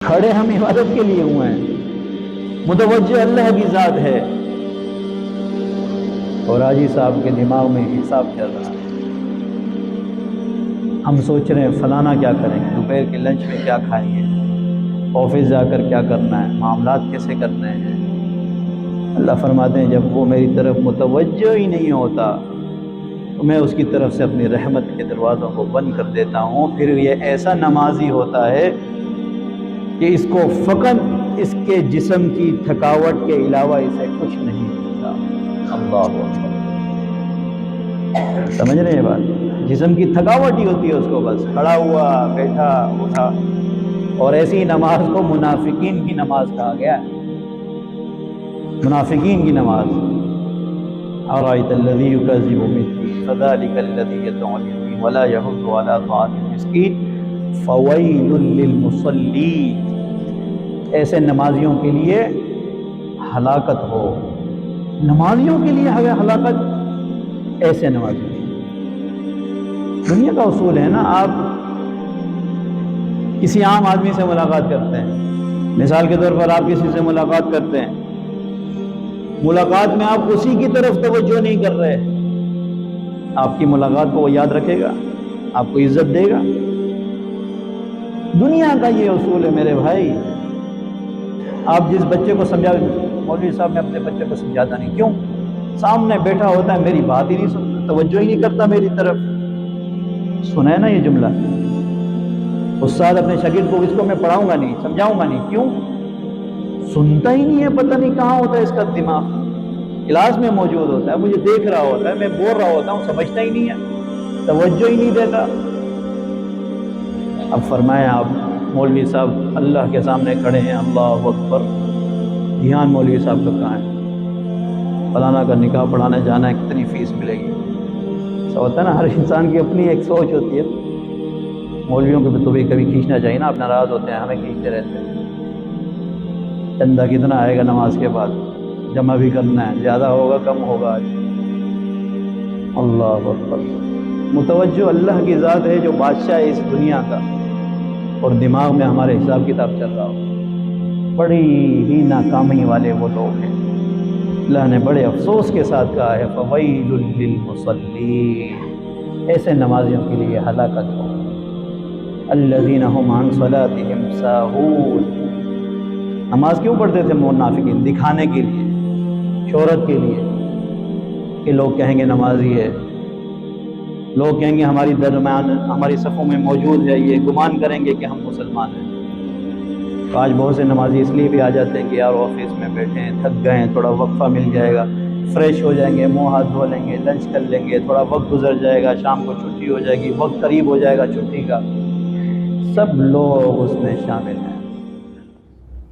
کھڑے ہم عبادت کے لیے ہوئے ہیں، متوجہ اللہ کی ذات ہے، اور حاجی صاحب کے دماغ میں حساب چل رہا ہے۔ ہم سوچ رہے ہیں فلانا کیا کریں گے، دوپہر کے لنچ میں کیا کھائیں گے، آفس جا کر کیا کرنا ہے، معاملات کیسے کرنے ہیں۔ اللہ فرماتے ہیں جب وہ میری طرف متوجہ ہی نہیں ہوتا تو میں اس کی طرف سے اپنی رحمت کے دروازوں کو بند کر دیتا ہوں۔ پھر یہ ایسا نمازی ہوتا ہے کہ اس کو فقط اس کے جسم کی تھکاوٹ کے علاوہ اسے کچھ نہیں ملتا۔ اللہ اکبر، سمجھ رہے ہیں بات؟ جسم کی تھکاوٹ ہی ہوتی ہے اس کو، بس کھڑا ہوا بیٹھا اٹھا۔ اور ایسی نماز کو منافقین کی نماز کہا گیا ہے، منافقین کی نماز۔ أَرَأَيْتَ الَّذِي يُكَذِّبُ بِالدِّينِ فَذَلِكَ الَّذِي يَدْعُو الْيَتِيمَ وَلَا يَحُضُّ عَلَى طَعَامِ الْمِسْكِينِ فَوَيْلٌ لِّلْمُصَلِّينَ۔ ایسے نمازیوں کے لیے ہلاکت ہو، نمازیوں کے لیے ہلاکت، ایسے نمازیوں۔ دنیا کا اصول ہے نا، آپ کسی عام آدمی سے ملاقات کرتے ہیں، مثال کے طور پر آپ کسی سے ملاقات کرتے ہیں، ملاقات میں آپ اسی کی طرف توجہ نہیں کر رہے، آپ کی ملاقات کو وہ یاد رکھے گا، آپ کو عزت دے گا؟ دنیا کا یہ اصول ہے میرے بھائی۔ آپ جس بچے کو سمجھا، مولوی صاحب میں اپنے بچے کو سمجھاتا نہیں، کیوں؟ سامنے بیٹھا ہوتا ہے، میری بات ہی نہیں سنتا، توجہ ہی نہیں کرتا میری طرف۔ سنا ہے نا یہ جملہ؟ استاد اپنے شاگرد کو، اس کو میں پڑھاؤں گا نہیں، سمجھاؤں گا نہیں، کیوں؟ سنتا ہی نہیں ہے، پتہ نہیں کہاں ہوتا ہے اس کا دماغ۔ کلاس میں موجود ہوتا ہے، مجھے دیکھ رہا ہوتا ہے، میں بول رہا ہوتا ہوں، سمجھتا ہی نہیں ہے، توجہ ہی نہیں دیتا۔ اب فرمائیں آپ مولوی صاحب اللہ کے سامنے کھڑے ہیں، اللہ اکبر، دھیان مولوی صاحب کا کہاں ہے؟ فلانا کا نکاح پڑھانے جانا ہے، کتنی فیس ملے گی؟ ایسا ہوتا ہے نا، ہر انسان کی اپنی ایک سوچ ہوتی ہے۔ مولویوں کو بھی تو کبھی کھینچنا چاہیے نا، آپ ناراض ہوتے ہیں، ہمیں کھینچتے رہتے ہیں۔ چندہ کتنا آئے گا نماز کے بعد؟ جمع بھی کرنا ہے، زیادہ ہوگا کم ہوگا؟ اللہ اکبر۔ متوجہ اللہ کی ذات ہے جو بادشاہ ہے اس دنیا کا، اور دماغ میں ہمارے حساب کتاب چل رہا ہو۔ بڑی ہی ناکامی والے وہ لوگ ہیں۔ اللہ نے بڑے افسوس کے ساتھ کہا ہے فَوَيْلٌ لِّلْمُصَلِّينَ، ایسے نمازیوں کے لیے ہلاکت ہو۔ الَّذِينَ هُمْ عَنْ صَلَاتِهِمْ سَاهُونَ۔ نماز کیوں پڑھتے تھے منافقین؟ دکھانے کے لیے، شہرت کے لیے، کہ لوگ کہیں گے نمازی ہے، لوگ کہیں گے ہماری درمیان، ہماری صفوں میں موجود ہے، یہ گمان کریں گے کہ ہم مسلمان ہیں۔ تو آج بہت سے نمازی اس لیے بھی آ جاتے ہیں کہ یار آفس میں بیٹھے ہیں، تھک گئے ہیں، تھوڑا وقفہ مل جائے گا، فریش ہو جائیں گے، منہ ہاتھ دھو لیں گے، لنچ کر لیں گے، تھوڑا وقت گزر جائے گا، شام کو چھٹی ہو جائے گی، وقت قریب ہو جائے گا چھٹی کا۔ سب لوگ اس میں شامل ہیں۔